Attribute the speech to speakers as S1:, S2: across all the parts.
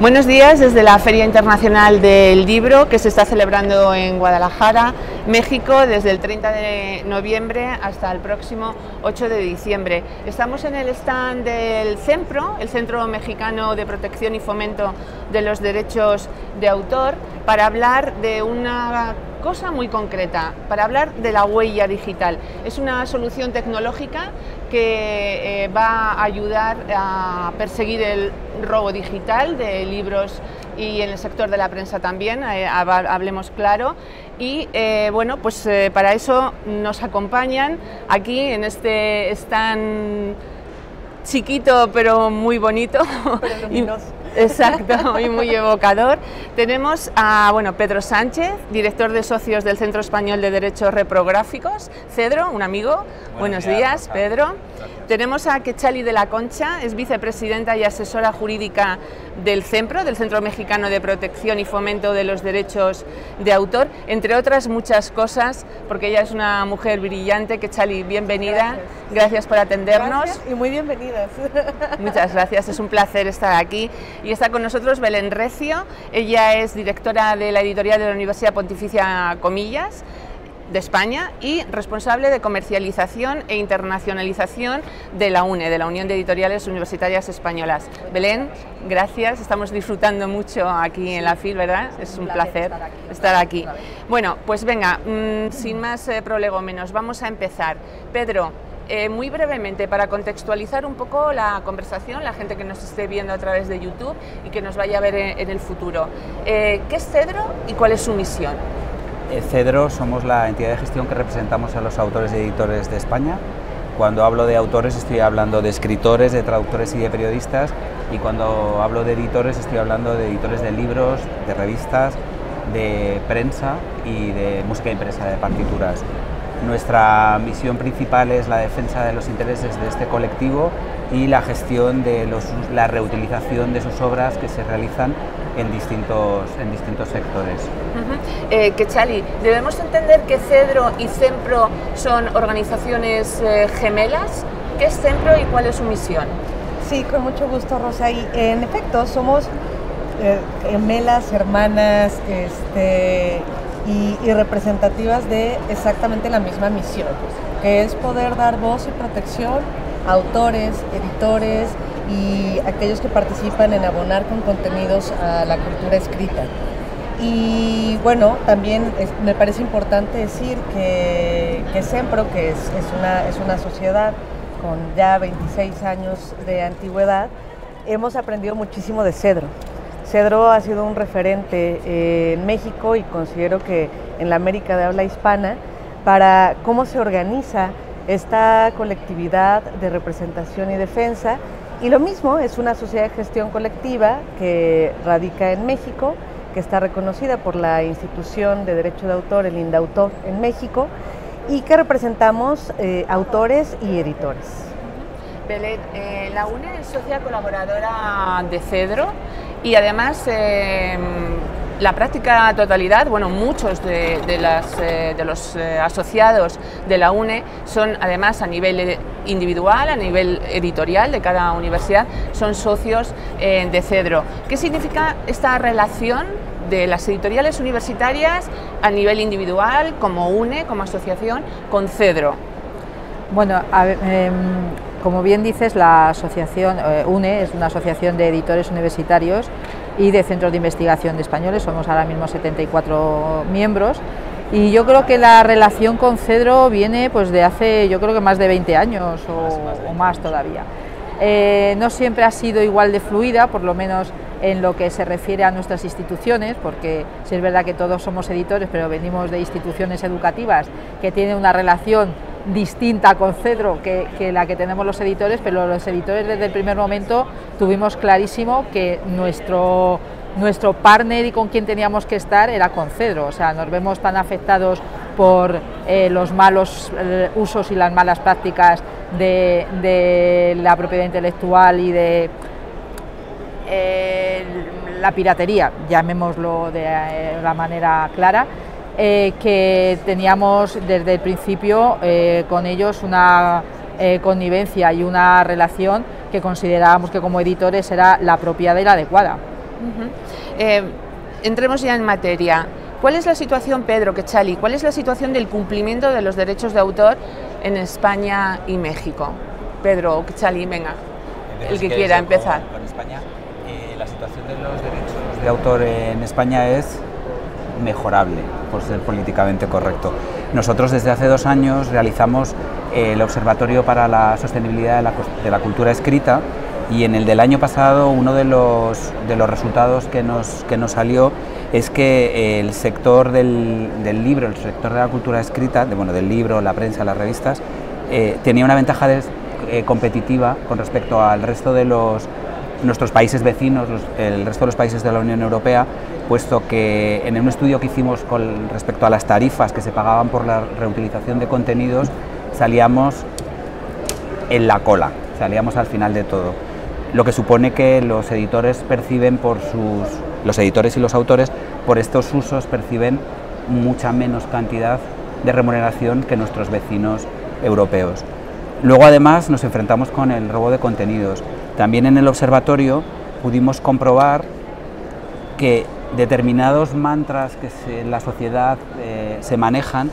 S1: Buenos días desde la Feria Internacional del Libro que se está celebrando en Guadalajara, México, desde el 30 de noviembre hasta el próximo 8 de diciembre. Estamos en el stand del CEMPRO, el Centro Mexicano de Protección y Fomento de los Derechos de Autor, para hablar de una cosa muy concreta, para hablar de la huella digital. Es una solución tecnológica que va a ayudar a perseguir el robo digital de libros y en el sector de la prensa también, hablemos claro. Y bueno, pues para eso nos acompañan aquí en este stand chiquito pero muy bonito.
S2: Pero luminoso.
S1: Exacto, y muy evocador. Tenemos a Pedro Sánchez, director de socios del Centro Español de Derechos Reprográficos, Cedro, un amigo. Buenos días, Pedro.
S3: Gracias.
S1: Tenemos a Quetzali de la Concha, es vicepresidenta y asesora jurídica del CEMPRO, del Centro Mexicano de Protección y Fomento de los Derechos de Autor, entre otras muchas cosas, porque ella es una mujer brillante. Quetzali, bienvenida. Gracias por atendernos.
S2: Gracias y muy bienvenidas.
S1: Muchas gracias, es un placer estar aquí. Y está con nosotros Belén Recio, ella es directora de la editorial de la Universidad Pontificia Comillas de España y responsable de comercialización e internacionalización de la UNE, de la Unión de Editoriales Universitarias Españolas. Belén, gracias, estamos disfrutando mucho aquí en la FIL, ¿verdad? Es un placer estar aquí. Bueno, pues venga, sin más prolegómenos, vamos a empezar. Pedro, muy brevemente, para contextualizar un poco la conversación, la gente que nos esté viendo a través de YouTube y que nos vaya a ver en el futuro. ¿Qué es Cedro y cuál es su misión?
S3: Cedro somos la entidad de gestión que representamos a los autores y editores de España. Cuando hablo de autores estoy hablando de escritores, de traductores y de periodistas, y cuando hablo de editores estoy hablando de editores de libros, de revistas, de prensa y de música impresa, de partituras. Nuestra misión principal es la defensa de los intereses de este colectivo y la gestión de la reutilización de sus obras que se realizan en distintos sectores.
S1: Quetzali, ¿debemos entender que Cedro y CEMPRO son organizaciones gemelas? ¿Qué es CEMPRO y cuál es su misión?
S2: Sí, con mucho gusto, Rosa. Y en efecto, somos gemelas, hermanas, y representativas de exactamente la misma misión, que es poder dar voz y protección a autores, editores y aquellos que participan en abonar con contenidos a la cultura escrita. Y bueno, también me parece importante decir que CEMPRO, que es una sociedad con ya 26 años de antigüedad, hemos aprendido muchísimo de Cedro. Cedro ha sido un referente en México y considero que en la América de habla hispana para cómo se organiza esta colectividad de representación y defensa. Y lo mismo, es una sociedad de gestión colectiva que radica en México, que está reconocida por la Institución de Derecho de Autor, el INDAUTOR, en México, y que representamos autores y editores.
S1: Belén, la UNE es socia colaboradora de Cedro y además la práctica totalidad, muchos de los asociados de la UNE son además a nivel individual, a nivel editorial de cada universidad, son socios de Cedro. ¿Qué significa esta relación de las editoriales universitarias a nivel individual, como UNE, como asociación, con Cedro?
S4: Bueno, como bien dices, la asociación UNE es una asociación de editores universitarios y de centros de investigación de españoles, somos ahora mismo 74 miembros, y yo creo que la relación con Cedro viene pues de hace, yo creo que más de 20 años o más todavía. No siempre ha sido igual de fluida, por lo menos en lo que se refiere a nuestras instituciones, porque sí es verdad que todos somos editores, pero venimos de instituciones educativas que tienen una relación distinta con Cedro que la que tenemos los editores, pero los editores desde el primer momento tuvimos clarísimo que nuestro partner y con quien teníamos que estar era con Cedro. O sea, nos vemos tan afectados por los malos usos y las malas prácticas de la propiedad intelectual y de la piratería, llamémoslo de la manera clara, que teníamos desde el principio con ellos una connivencia y una relación que considerábamos que como editores era la apropiada y la adecuada.
S1: Entremos ya en materia. ¿Cuál es la situación, Pedro Quechali? ¿Cuál es la situación del cumplimiento de los derechos de autor en España y México? Pedro Quechali, venga, el que quiera empezar.
S3: Con España, la situación de los derechos de autor en España es mejorable, por ser políticamente correcto. Nosotros desde hace 2 años realizamos el Observatorio para la Sostenibilidad de la Cultura Escrita, y en el del año pasado uno de los resultados que nos salió es que el sector del libro, el sector de la cultura escrita, del libro, la prensa, las revistas, tenía una ventaja competitiva con respecto al resto de nuestros países vecinos, el resto de los países de la Unión Europea, puesto que en un estudio que hicimos con respecto a las tarifas que se pagaban por la reutilización de contenidos, salíamos en la cola, salíamos al final de todo, lo que supone que los editores perciben los editores y los autores por estos usos perciben mucha menos cantidad de remuneración que nuestros vecinos europeos. Luego además nos enfrentamos con el robo de contenidos. También en el observatorio pudimos comprobar que determinados mantras que en la sociedad se manejan,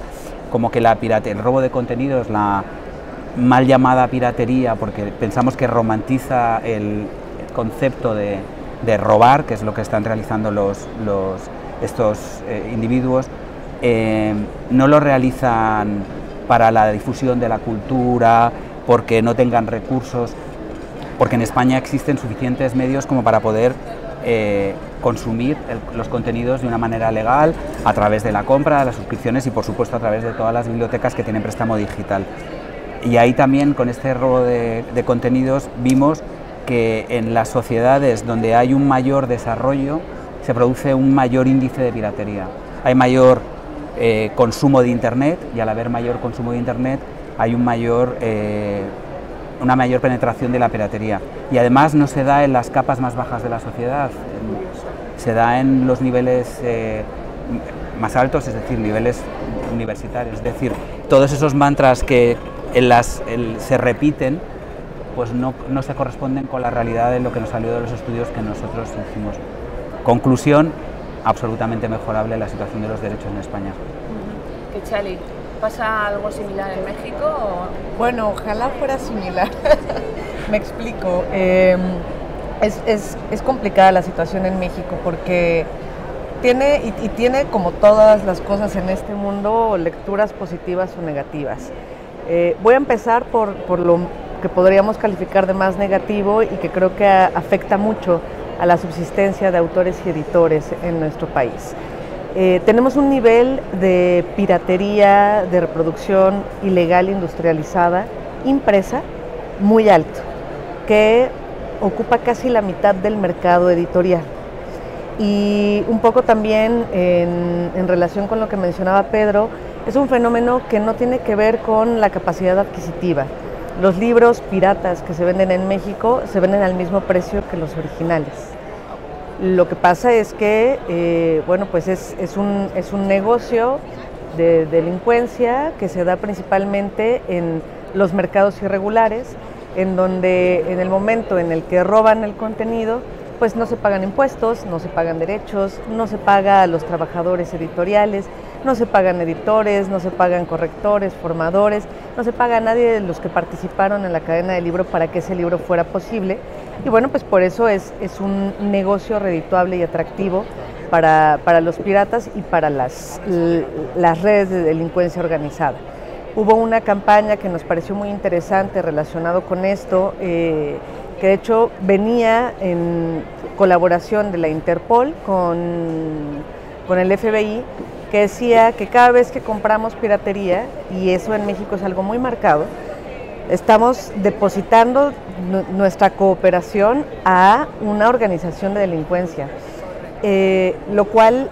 S3: como que el robo de contenidos, la mal llamada piratería, porque pensamos que romantiza el concepto de robar, que es lo que están realizando estos individuos, no lo realizan para la difusión de la cultura, porque no tengan recursos, porque en España existen suficientes medios como para poder consumir los contenidos de una manera legal, a través de la compra, de las suscripciones y por supuesto a través de todas las bibliotecas que tienen préstamo digital. Y ahí también con este robo de contenidos vimos que en las sociedades donde hay un mayor desarrollo se produce un mayor índice de piratería. Hay mayor consumo de Internet y al haber mayor consumo de Internet hay una mayor penetración de la piratería. Y además no se da en las capas más bajas de la sociedad, se da en los niveles más altos, es decir, niveles universitarios. Es decir, todos esos mantras que se repiten, pues no se corresponden con la realidad de lo que nos salió de los estudios que nosotros hicimos. Conclusión, absolutamente mejorable la situación de los derechos en España.
S1: Quechali, ¿pasa algo similar en México?
S2: Bueno, ojalá fuera similar. Me explico. Es complicada la situación en México porque tiene, como todas las cosas en este mundo, lecturas positivas o negativas. Voy a empezar por lo que podríamos calificar de más negativo y que creo que afecta mucho a la subsistencia de autores y editores en nuestro país. Tenemos un nivel de piratería, de reproducción ilegal industrializada, impresa, muy alto, que ocupa casi la mitad del mercado editorial. Y un poco también en relación con lo que mencionaba Pedro, es un fenómeno que no tiene que ver con la capacidad adquisitiva. Los libros piratas que se venden en México se venden al mismo precio que los originales. Lo que pasa es que, pues es un negocio de delincuencia que se da principalmente en los mercados irregulares, en donde en el momento en el que roban el contenido, pues no se pagan impuestos, no se pagan derechos, no se paga a los trabajadores editoriales, no se pagan editores, no se pagan correctores, formadores, no se paga a nadie de los que participaron en la cadena del libro para que ese libro fuera posible. Y bueno, pues por eso es un negocio redituable y atractivo para los piratas y para las redes de delincuencia organizada. Hubo una campaña que nos pareció muy interesante relacionado con esto, que de hecho venía en colaboración de la Interpol con el FBI, que decía que cada vez que compramos piratería, y eso en México es algo muy marcado, estamos depositando nuestra cooperación a una organización de delincuencia, lo cual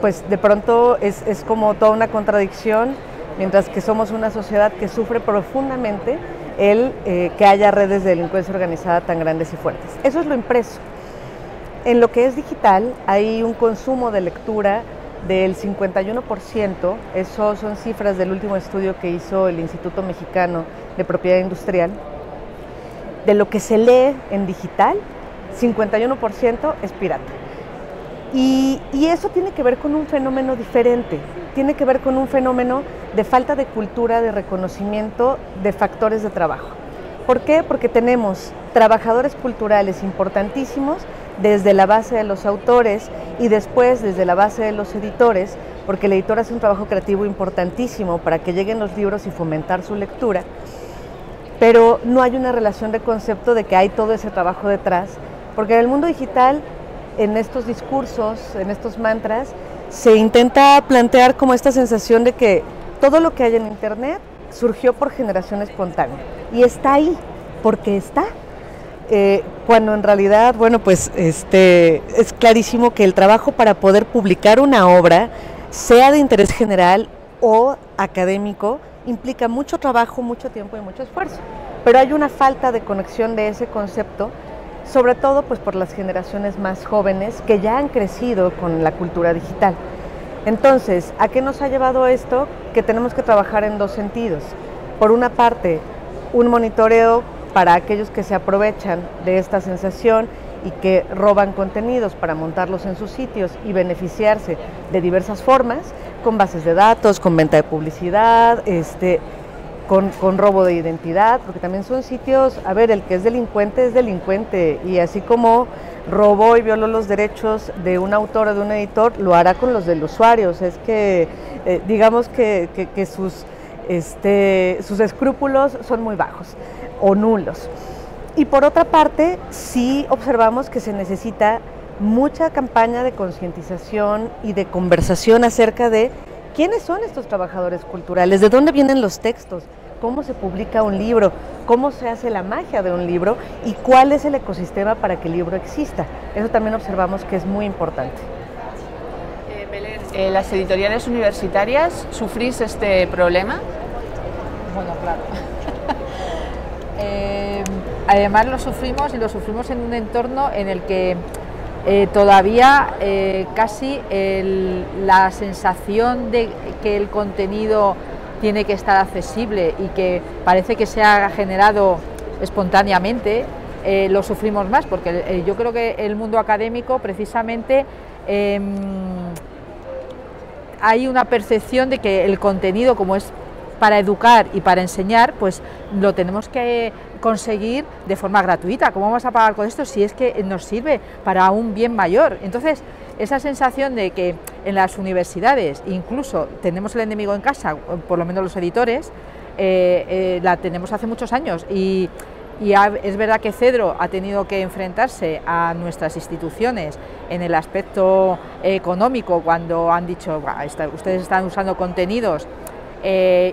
S2: pues de pronto es como toda una contradicción, mientras que somos una sociedad que sufre profundamente que haya redes de delincuencia organizada tan grandes y fuertes. Eso es lo impreso. En lo que es digital hay un consumo de lectura del 51%, eso son cifras del último estudio que hizo el Instituto Mexicano de Propiedad Industrial. De lo que se lee en digital, 51% es pirata. Y eso tiene que ver con un fenómeno diferente, tiene que ver con un fenómeno de falta de cultura, de reconocimiento de factores de trabajo. ¿Por qué? Porque tenemos trabajadores culturales importantísimos desde la base de los autores y después desde la base de los editores, porque el editor hace un trabajo creativo importantísimo para que lleguen los libros y fomentar su lectura, pero no hay una relación de concepto de que hay todo ese trabajo detrás, porque en el mundo digital, en estos discursos, en estos mantras, se intenta plantear como esta sensación de que todo lo que hay en Internet surgió por generación espontánea y está ahí, porque está. Cuando en realidad, bueno, pues es clarísimo que el trabajo para poder publicar una obra, sea de interés general o académico, implica mucho trabajo, mucho tiempo y mucho esfuerzo. Pero hay una falta de conexión de ese concepto, sobre todo pues por las generaciones más jóvenes que ya han crecido con la cultura digital. Entonces, ¿a qué nos ha llevado esto? Que tenemos que trabajar en dos sentidos. Por una parte, un monitoreo para aquellos que se aprovechan de esta sensación y que roban contenidos para montarlos en sus sitios y beneficiarse de diversas formas, con bases de datos, con venta de publicidad, con robo de identidad, porque también son sitios, a ver, el que es delincuente, y así como robó y violó los derechos de un autor o de un editor, lo hará con los del usuario. Es que digamos que sus escrúpulos son muy bajos o nulos. Y por otra parte, sí observamos que se necesita mucha campaña de concientización y de conversación acerca de quiénes son estos trabajadores culturales, de dónde vienen los textos, cómo se publica un libro, cómo se hace la magia de un libro y cuál es el ecosistema para que el libro exista. Eso también observamos que es muy importante.
S1: Belén, ¿las editoriales universitarias sufrís este problema?
S4: Bueno, claro. Además lo sufrimos, y lo sufrimos en un entorno en el que todavía casi la sensación de que el contenido tiene que estar accesible y que parece que se ha generado espontáneamente, lo sufrimos más, porque yo creo que el mundo académico precisamente hay una percepción de que el contenido, como es para educar y para enseñar, pues lo tenemos que conseguir de forma gratuita. ¿Cómo vamos a pagar con esto si es que nos sirve para un bien mayor? Entonces, esa sensación de que en las universidades incluso tenemos el enemigo en casa, por lo menos los editores, la tenemos hace muchos años, y es verdad que Cedro ha tenido que enfrentarse a nuestras instituciones en el aspecto económico, cuando han dicho, ustedes están usando contenidos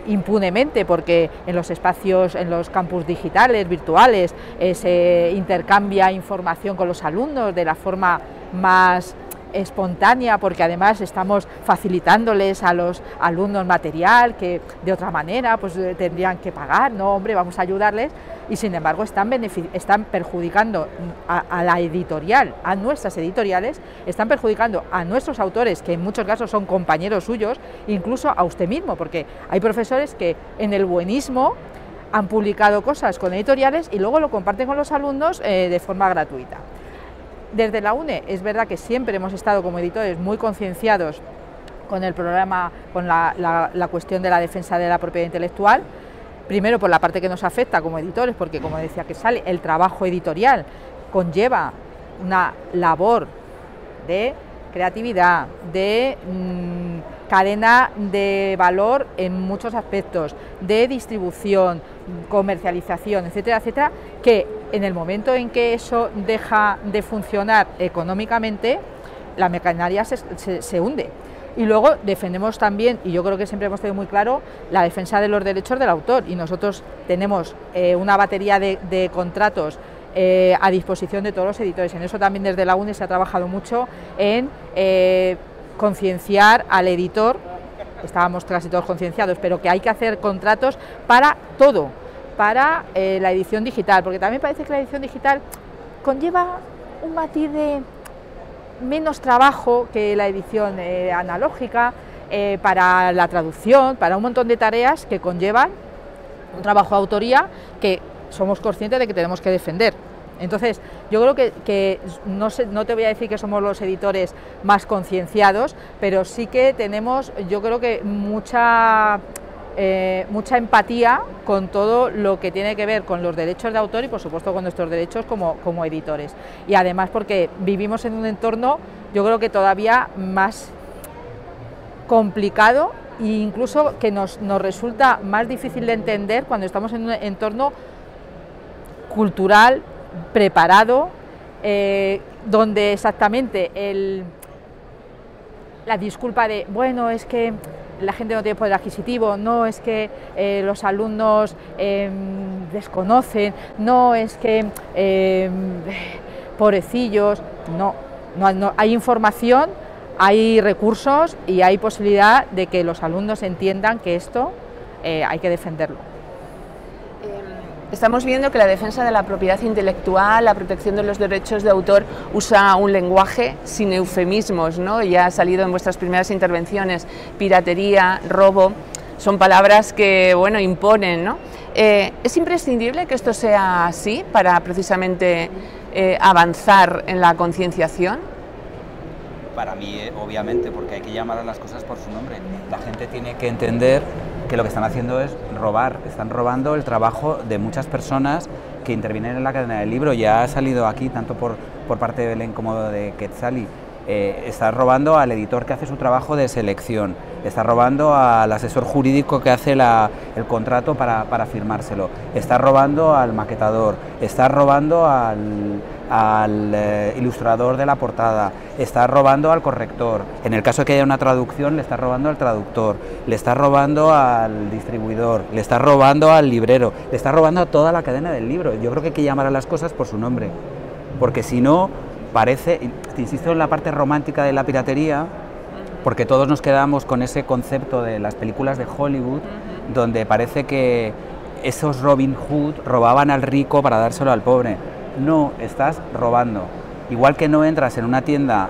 S4: impunemente, porque en los espacios, en los campus digitales, virtuales, se intercambia información con los alumnos de la forma más espontánea, porque además estamos facilitándoles a los alumnos material que de otra manera pues tendrían que pagar. No, hombre, vamos a ayudarles, y sin embargo están perjudicando a la editorial, a nuestras editoriales, están perjudicando a nuestros autores, que en muchos casos son compañeros suyos, incluso a usted mismo, porque hay profesores que en el buenismo han publicado cosas con editoriales y luego lo comparten con los alumnos de forma gratuita. Desde la UNE es verdad que siempre hemos estado como editores muy concienciados con el programa, con la cuestión de la defensa de la propiedad intelectual, primero por la parte que nos afecta como editores, porque como decía que sale, el trabajo editorial conlleva una labor de creatividad, de cadena de valor en muchos aspectos, de distribución, comercialización, etcétera, etcétera, que en el momento en que eso deja de funcionar económicamente, la maquinaria se hunde. Y luego defendemos también, y yo creo que siempre hemos tenido muy claro, la defensa de los derechos del autor, y nosotros tenemos una batería de contratos a disposición de todos los editores. En eso también desde la UNE se ha trabajado mucho en concienciar al editor. Estábamos casi todos concienciados, pero que hay que hacer contratos para todo, para la edición digital, porque también parece que la edición digital conlleva un matiz de menos trabajo que la edición analógica, para la traducción, para un montón de tareas que conllevan un trabajo de autoría que somos conscientes de que tenemos que defender. Entonces, yo creo que no te voy a decir que somos los editores más concienciados, pero sí que tenemos, yo creo que mucha empatía con todo lo que tiene que ver con los derechos de autor y, por supuesto, con nuestros derechos como editores. Y además porque vivimos en un entorno, yo creo que todavía más complicado e incluso que nos resulta más difícil de entender cuando estamos en un entorno cultural, preparado, donde exactamente la disculpa de, bueno, es que la gente no tiene poder adquisitivo, no es que los alumnos desconocen, no es que pobrecillos, no, hay información, hay recursos y hay posibilidad de que los alumnos entiendan que esto hay que defenderlo.
S1: Estamos viendo que la defensa de la propiedad intelectual, la protección de los derechos de autor usa un lenguaje sin eufemismos, ¿no? Ya ha salido en vuestras primeras intervenciones, piratería, robo, son palabras que, bueno, imponen, ¿no? ¿Es imprescindible que esto sea así para precisamente avanzar en la concienciación?
S3: Para mí, obviamente, porque hay que llamar a las cosas por su nombre. La gente tiene que entender que lo que están haciendo es robar, están robando el trabajo de muchas personas que intervienen en la cadena del libro. Ya ha salido aquí, tanto por parte de Belén como de Quetzali, está robando al editor que hace su trabajo de selección, está robando al asesor jurídico que hace el contrato para firmárselo, está robando al maquetador, está robando al ilustrador de la portada, está robando al corrector, en el caso de que haya una traducción le está robando al traductor, le está robando al distribuidor, le está robando al librero, le está robando a toda la cadena del libro. Yo creo que hay que llamar a las cosas por su nombre, porque si no parece, te insisto en la parte romántica de la piratería, porque todos nos quedamos con ese concepto de las películas de Hollywood, donde parece que esos Robin Hood robaban al rico para dárselo al pobre. No, estás robando. Igual que no entras en una tienda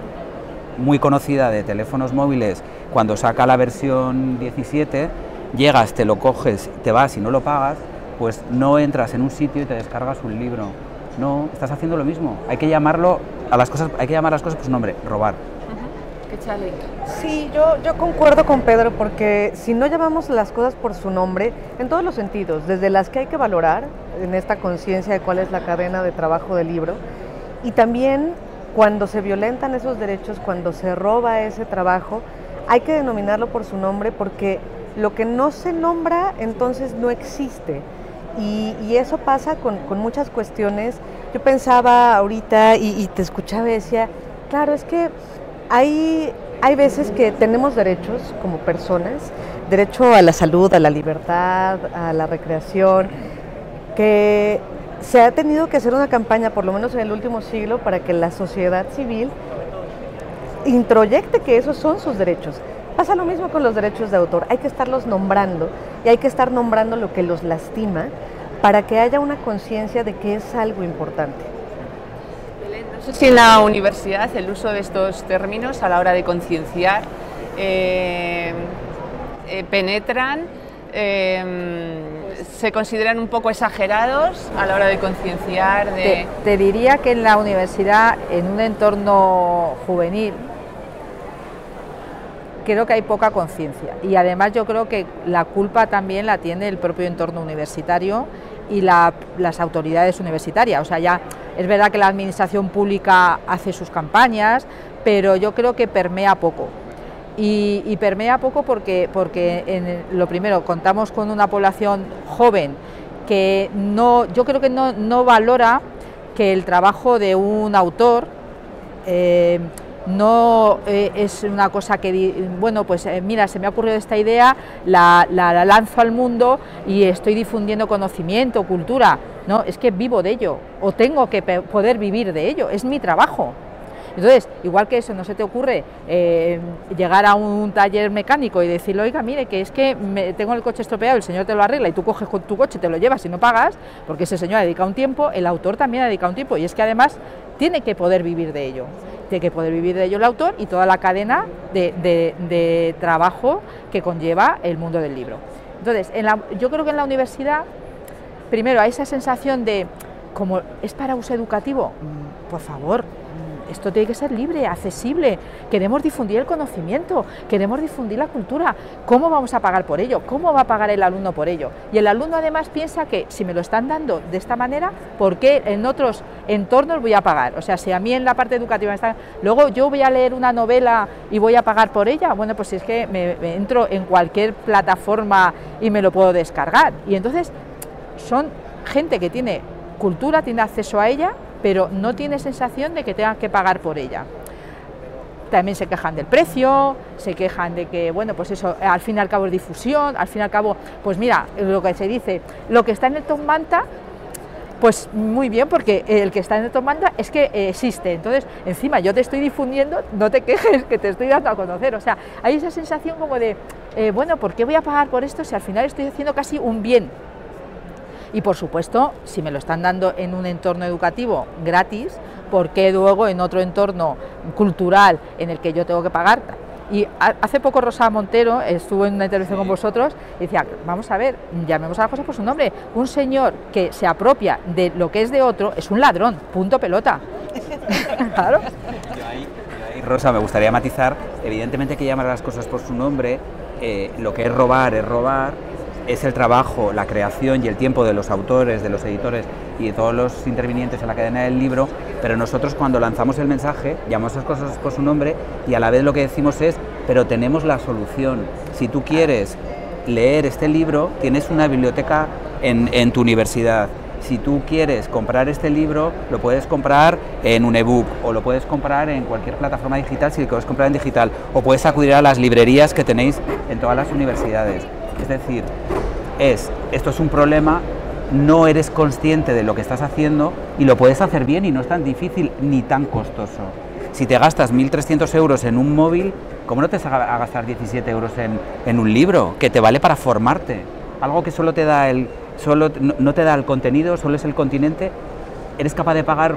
S3: muy conocida de teléfonos móviles cuando saca la versión 17, llegas, te lo coges, te vas y no lo pagas, pues no entras en un sitio y te descargas un libro. No, estás haciendo lo mismo. Hay que llamarlo a las cosas, hay que llamar a las cosas por su nombre, robar.
S1: Quetzali.
S2: Sí, yo concuerdo con Pedro, porque si no llamamos las cosas por su nombre, en todos los sentidos, desde las que hay que valorar en esta conciencia de cuál es la cadena de trabajo del libro, y también cuando se violentan esos derechos, cuando se roba ese trabajo, hay que denominarlo por su nombre, porque lo que no se nombra entonces no existe. Y eso pasa con muchas cuestiones. Yo pensaba ahorita y te escuchaba y decía, claro, es que hay veces que tenemos derechos como personas, derecho a la salud, a la libertad, a la recreación, que se ha tenido que hacer una campaña, por lo menos en el último siglo, para que la sociedad civil introyecte que esos son sus derechos. Pasa lo mismo con los derechos de autor, hay que estarlos nombrando y hay que estar nombrando lo que los lastima para que haya una conciencia de que es algo importante.
S1: No sé si en la universidad el uso de estos términos a la hora de concienciar penetran, se consideran un poco exagerados a la hora de concienciar.
S4: Te diría que en la universidad, en un entorno juvenil, creo que hay poca conciencia, y además yo creo que la culpa también la tiene el propio entorno universitario y las autoridades universitarias. O sea, ya es verdad que la administración pública hace sus campañas, pero yo creo que permea poco. Y permea poco porque lo primero, contamos con una población joven que yo creo que no valora que el trabajo de un autor no es una cosa que, bueno, pues mira, se me ha ocurrido esta idea, la lanzo al mundo y estoy difundiendo conocimiento, cultura. No, es que vivo de ello, o tengo que poder vivir de ello, es mi trabajo. Entonces, igual que eso, no se te ocurre llegar a un taller mecánico y decirle, oiga, mire, que es que tengo el coche estropeado, el señor te lo arregla y tú coges con tu coche, te lo llevas y no pagas, porque ese señor ha dedicado un tiempo, el autor también ha dedicado un tiempo, y es que además tiene que poder vivir de ello. Tiene que poder vivir de ello el autor y toda la cadena de trabajo que conlleva el mundo del libro. Entonces, yo creo que en la universidad, primero, hay esa sensación de como es para uso educativo, por favor, esto tiene que ser libre, accesible, queremos difundir el conocimiento, queremos difundir la cultura. ¿Cómo vamos a pagar por ello? ¿Cómo va a pagar el alumno por ello? Y el alumno además piensa que si me lo están dando de esta manera, ¿por qué en otros entornos voy a pagar? O sea, si a mí en la parte educativa me están... Luego yo voy a leer una novela y voy a pagar por ella, bueno, pues es que me entro en cualquier plataforma y me lo puedo descargar. Y entonces son gente que tiene cultura, tiene acceso a ella, pero no tiene sensación de que tengan que pagar por ella. También se quejan del precio, se quejan de que, bueno, pues eso, al fin y al cabo es difusión, al fin y al cabo, pues mira, lo que se dice, lo que está en el Top Manta, pues muy bien, porque el que está en el Top Manta es que existe, entonces, encima yo te estoy difundiendo, no te quejes, que te estoy dando a conocer, o sea, hay esa sensación como de, bueno, ¿por qué voy a pagar por esto si al final estoy haciendo casi un bien? Y por supuesto, si me lo están dando en un entorno educativo gratis, ¿por qué luego en otro entorno cultural en el que yo tengo que pagar? Y hace poco Rosa Montero estuvo en una intervención con vosotros y decía, vamos a ver, llamemos a las cosas por su nombre, un señor que se apropia de lo que es de otro es un ladrón, punto pelota. Claro.
S3: Rosa, me gustaría matizar, evidentemente hay que llamar a las cosas por su nombre, lo que es robar, es el trabajo, la creación y el tiempo de los autores, de los editores y de todos los intervinientes en la cadena del libro, pero nosotros cuando lanzamos el mensaje llamamos a las cosas por su nombre y a la vez lo que decimos es, pero tenemos la solución. Si tú quieres leer este libro, tienes una biblioteca en tu universidad. Si tú quieres comprar este libro, lo puedes comprar en un ebook o lo puedes comprar en cualquier plataforma digital si lo quieres comprar en digital, o puedes acudir a las librerías que tenéis en todas las universidades. Es decir, esto es un problema, no eres consciente de lo que estás haciendo y lo puedes hacer bien y no es tan difícil ni tan costoso. Si te gastas 1.300 euros en un móvil, ¿cómo no te vas a gastar 17 euros en un libro que te vale para formarte? Algo que solo te da no te da el contenido, solo es el continente, eres capaz de pagar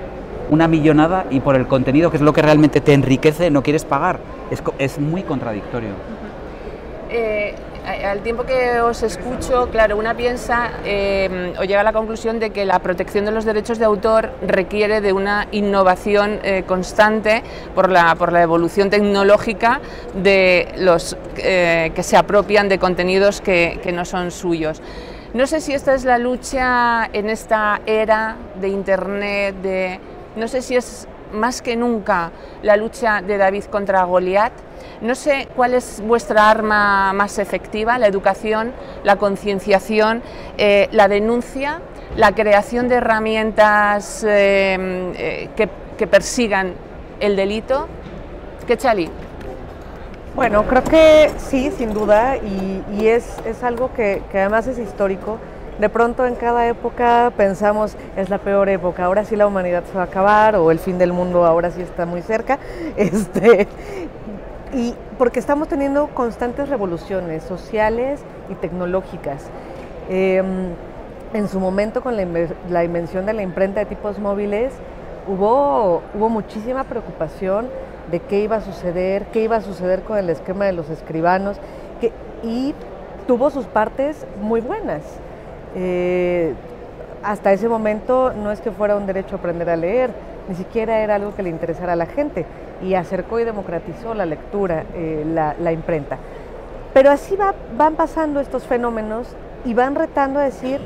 S3: una millonada y por el contenido, que es lo que realmente te enriquece, no quieres pagar. Es muy contradictorio.
S1: Al tiempo que os escucho, claro, una piensa o llega a la conclusión de que la protección de los derechos de autor requiere de una innovación constante por la evolución tecnológica de los que se apropian de contenidos que no son suyos. No sé si esta es la lucha en esta era de Internet, no sé si es más que nunca la lucha de David contra Goliat. No sé cuál es vuestra arma más efectiva, la educación, la concienciación, la denuncia, la creación de herramientas que persigan el delito. ¿Qué, Chali?
S2: Bueno, creo que sí, sin duda, y es algo que además es histórico. De pronto en cada época pensamos, es la peor época, ahora sí la humanidad se va a acabar, o el fin del mundo ahora sí está muy cerca. Y porque estamos teniendo constantes revoluciones sociales y tecnológicas. En su momento, con la invención de la imprenta de tipos móviles, hubo muchísima preocupación de qué iba a suceder con el esquema de los escribanos, y tuvo sus partes muy buenas. Hasta ese momento no es que fuera un derecho a aprender a leer, ni siquiera era algo que le interesara a la gente, y acercó y democratizó la lectura, la imprenta. Pero así van pasando estos fenómenos y van retando a decir,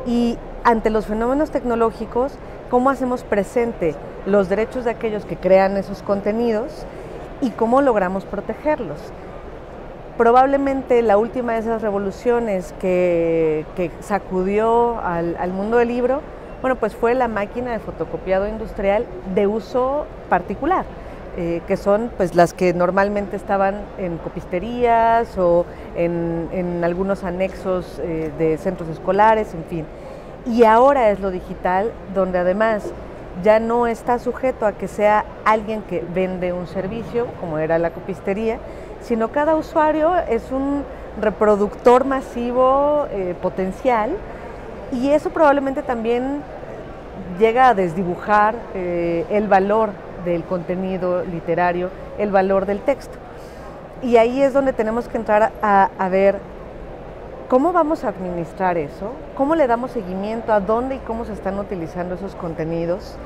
S2: y ante los fenómenos tecnológicos, ¿cómo hacemos presente los derechos de aquellos que crean esos contenidos y cómo logramos protegerlos? Probablemente la última de esas revoluciones que sacudió al mundo del libro, bueno, pues fue la máquina de fotocopiado industrial de uso particular, que son pues las que normalmente estaban en copisterías o en algunos anexos de centros escolares, en fin. Y ahora es lo digital, donde además ya no está sujeto a que sea alguien que vende un servicio, como era la copistería, sino cada usuario es un reproductor masivo potencial, y eso probablemente también llega a desdibujar el valor del contenido literario, el valor del texto. Y ahí es donde tenemos que entrar a ver ¿Cómo vamos a administrar eso? ¿Cómo le damos seguimiento a dónde y cómo se están utilizando esos contenidos?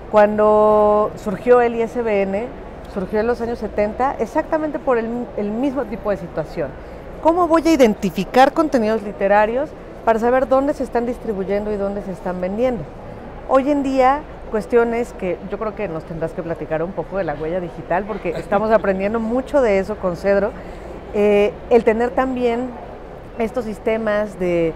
S2: Cuando surgió el ISBN, surgió en los años 70 exactamente por el mismo tipo de situación. ¿Cómo voy a identificar contenidos literarios para saber dónde se están distribuyendo y dónde se están vendiendo? Hoy en día, cuestiones que yo creo que nos tendrás que platicar un poco de la huella digital, porque estamos aprendiendo mucho de eso con Cedro. El tener también estos sistemas de,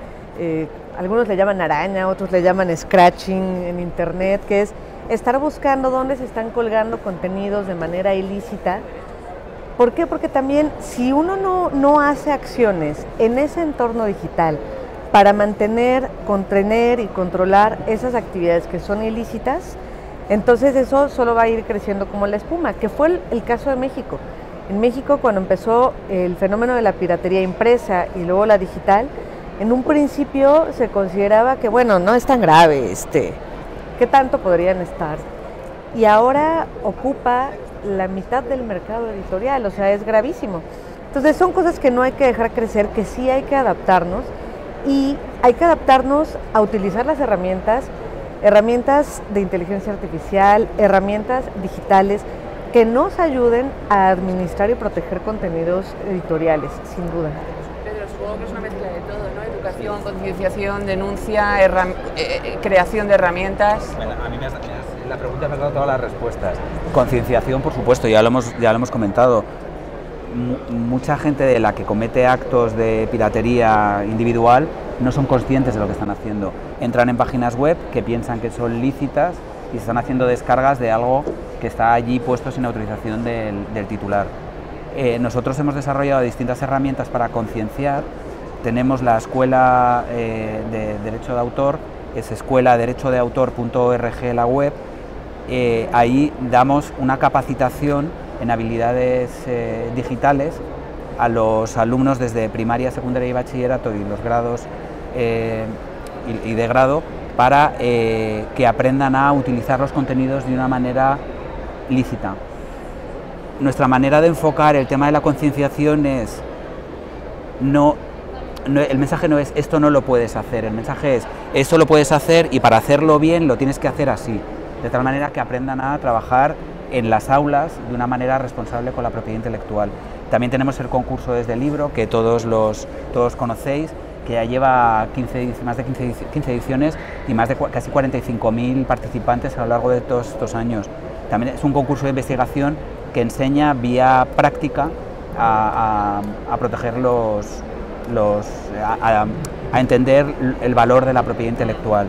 S2: algunos le llaman araña, otros le llaman scratching en internet, que es estar buscando dónde se están colgando contenidos de manera ilícita. ¿Por qué? Porque también si uno no hace acciones en ese entorno digital para mantener, contener y controlar esas actividades que son ilícitas, entonces eso solo va a ir creciendo como la espuma, que fue el caso de México. En México, cuando empezó el fenómeno de la piratería impresa y luego la digital, en un principio se consideraba que, bueno, no es tan grave, ¿qué tanto podrían estar? Y ahora ocupa la mitad del mercado editorial, o sea, es gravísimo. Entonces son cosas que no hay que dejar crecer, que sí hay que adaptarnos, y hay que adaptarnos a utilizar las herramientas de inteligencia artificial, herramientas digitales que nos ayuden a administrar y proteger contenidos editoriales, sin duda.
S1: Pedro, supongo que es una mezcla de todo, ¿no? Educación, concienciación, denuncia, creación de herramientas.
S3: Bueno, a mí la pregunta me ha dado todas las respuestas. Concienciación, por supuesto, ya lo hemos comentado. Mucha gente de la que comete actos de piratería individual no son conscientes de lo que están haciendo. Entran en páginas web que piensan que son lícitas y se están haciendo descargas de algo que está allí puesto sin autorización del titular. Nosotros hemos desarrollado distintas herramientas para concienciar. Tenemos la Escuela de Derecho de Autor, es escueladerechodeautor.org la web. Ahí damos una capacitación en habilidades digitales a los alumnos desde primaria, secundaria y bachillerato y los grados y de grado para que aprendan a utilizar los contenidos de una manera lícita. Nuestra manera de enfocar el tema de la concienciación es el mensaje no es esto no lo puedes hacer, el mensaje es esto lo puedes hacer y para hacerlo bien lo tienes que hacer así, de tal manera que aprendan a trabajar en las aulas de una manera responsable con la propiedad intelectual. También tenemos el concurso Desde el Libro, que todos conocéis, que ya lleva más de 15 ediciones y más de casi 45.000 participantes a lo largo de todos estos años. También es un concurso de investigación que enseña vía práctica a proteger a entender el valor de la propiedad intelectual.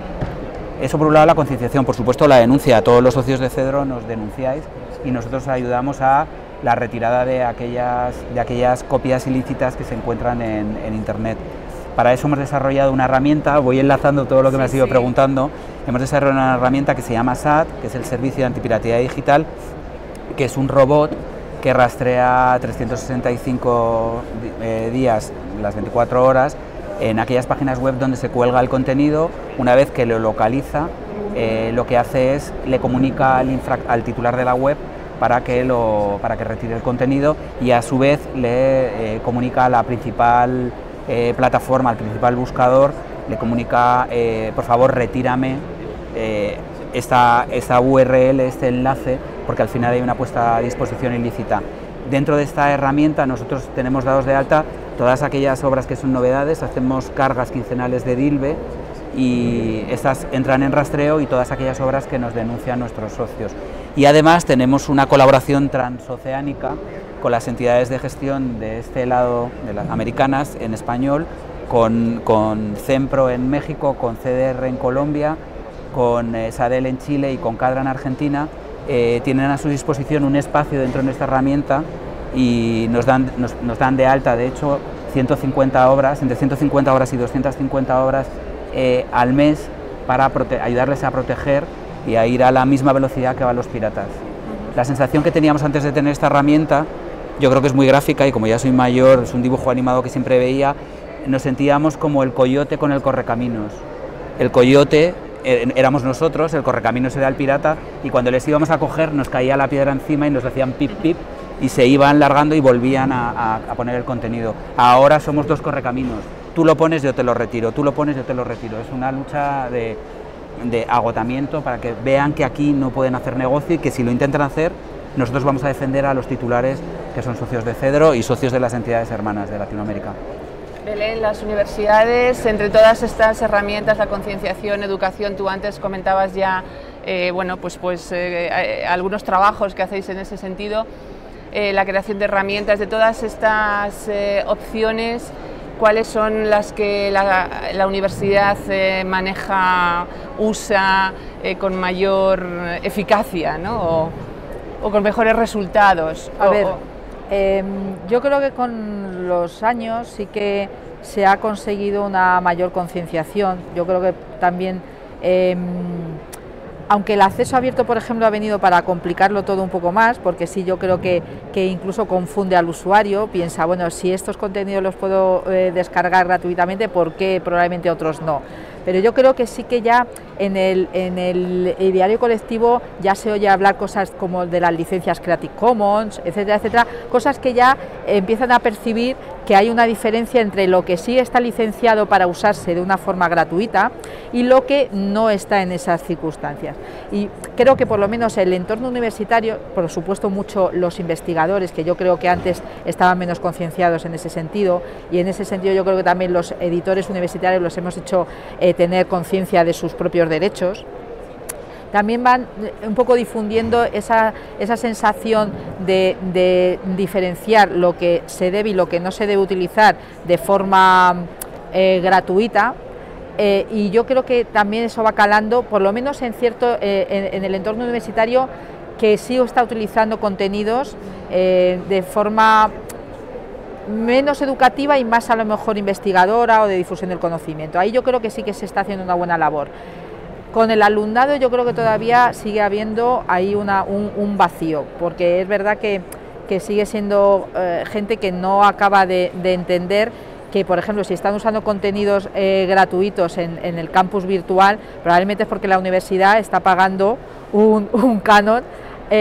S3: Eso por un lado la concienciación, por supuesto la denuncia. A todos los socios de Cedro nos denunciáis y nosotros ayudamos a la retirada de aquellas copias ilícitas que se encuentran en Internet. Para eso hemos desarrollado una herramienta, voy enlazando todo lo que me has ido preguntando, hemos desarrollado una herramienta que se llama SAT, que es el Servicio de Antipiratería Digital, que es un robot que rastrea 365 días, las 24 horas, en aquellas páginas web donde se cuelga el contenido. Una vez que lo localiza, lo que hace es le comunica al titular de la web para que retire el contenido y a su vez le comunica a la principal plataforma, al principal buscador, le comunica por favor retírame esta URL, este enlace, porque al final hay una puesta a disposición ilícita. Dentro de esta herramienta nosotros tenemos dados de alta todas aquellas obras que son novedades, hacemos cargas quincenales de DILBE y estas entran en rastreo y todas aquellas obras que nos denuncian nuestros socios. Y además tenemos una colaboración transoceánica con las entidades de gestión de este lado, de las americanas, en español, con CEMPRO en México, con CDR en Colombia, con SADEL en Chile y con CADRA en Argentina. Tienen a su disposición un espacio dentro de nuestra herramienta y nos dan de alta, de hecho, 150 obras, entre 150 horas y 250 horas al mes para ayudarles a proteger y a ir a la misma velocidad que van los piratas. La sensación que teníamos antes de tener esta herramienta, yo creo que es muy gráfica y como ya soy mayor, es un dibujo animado que siempre veía, nos sentíamos como el coyote con el correcaminos. El coyote éramos nosotros, el correcaminos era el pirata y cuando les íbamos a coger nos caía la piedra encima y nos hacían pip pip y se iban largando y volvían a poner el contenido. Ahora somos dos correcaminos, tú lo pones, yo te lo retiro, tú lo pones, yo te lo retiro. Es una lucha de agotamiento para que vean que aquí no pueden hacer negocio y que si lo intentan hacer, nosotros vamos a defender a los titulares que son socios de Cedro y socios de las entidades hermanas de Latinoamérica.
S1: Belén, las universidades, entre todas estas herramientas, la concienciación, educación, tú antes comentabas ya bueno, algunos trabajos que hacéis en ese sentido, la creación de herramientas, de todas estas opciones, ¿cuáles son las que la universidad maneja, usa con mayor eficacia, ¿no? o con mejores resultados?
S4: A ver, yo creo que con los años sí que se ha conseguido una mayor concienciación. Yo creo que también, aunque el acceso abierto, por ejemplo, ha venido para complicarlo todo un poco más, porque sí, yo creo que incluso confunde al usuario, piensa, bueno, si estos contenidos los puedo descargar gratuitamente, ¿por qué probablemente otros no? Pero yo creo que sí que ya en el diario colectivo ya se oye hablar cosas como de las licencias Creative Commons, etcétera, etcétera, cosas que ya empiezan a percibir que hay una diferencia entre lo que sí está licenciado para usarse de una forma gratuita y lo que no está en esas circunstancias. Y creo que por lo menos el entorno universitario, por supuesto mucho los investigadores, que yo creo que antes estaban menos concienciados en ese sentido, y en ese sentido yo creo que también los editores universitarios los hemos hecho tener conciencia de sus propios derechos, también van un poco difundiendo esa sensación de diferenciar lo que se debe y lo que no se debe utilizar de forma gratuita, y yo creo que también eso va calando, por lo menos en el entorno universitario, que sí está utilizando contenidos de forma menos educativa y más a lo mejor investigadora o de difusión del conocimiento. Ahí yo creo que sí que se está haciendo una buena labor. Con el alumnado yo creo que todavía sigue habiendo ahí un vacío, porque es verdad que sigue siendo gente que no acaba de entender que, por ejemplo, si están usando contenidos gratuitos en el campus virtual, probablemente es porque la universidad está pagando un canon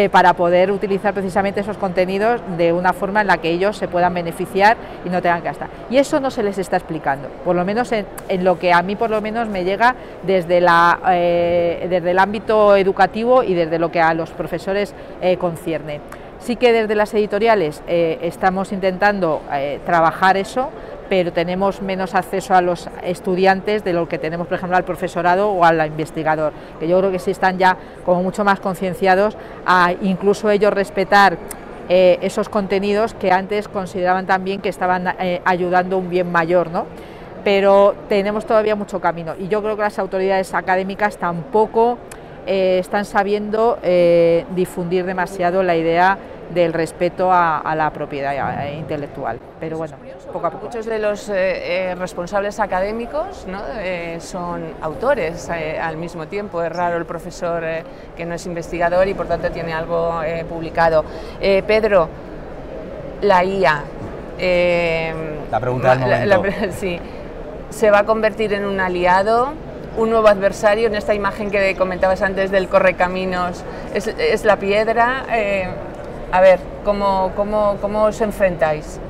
S4: para poder utilizar precisamente esos contenidos de una forma en la que ellos se puedan beneficiar y no tengan que gastar. Y eso no se les está explicando, por lo menos en lo que a mí por lo menos me llega desde el ámbito educativo y desde lo que a los profesores concierne. Sí que desde las editoriales estamos intentando trabajar eso, pero tenemos menos acceso a los estudiantes de lo que tenemos, por ejemplo, al profesorado o al investigador, que yo creo que sí están ya como mucho más concienciados a incluso ellos respetar esos contenidos que antes consideraban también que estaban ayudando a un bien mayor, ¿no? Pero tenemos todavía mucho camino y yo creo que las autoridades académicas tampoco están sabiendo difundir demasiado la idea del respeto a la propiedad intelectual, pero bueno, poco a poco.
S1: Muchos de los responsables académicos, ¿no? Son autores al mismo tiempo. Es raro el profesor que no es investigador y por tanto tiene algo publicado. Pedro, la IA.
S3: La pregunta del momento.
S1: Sí, ¿se va a convertir en un aliado, un nuevo adversario? En esta imagen que comentabas antes del correcaminos, ¿es la piedra? A ver, ¿cómo os enfrentáis?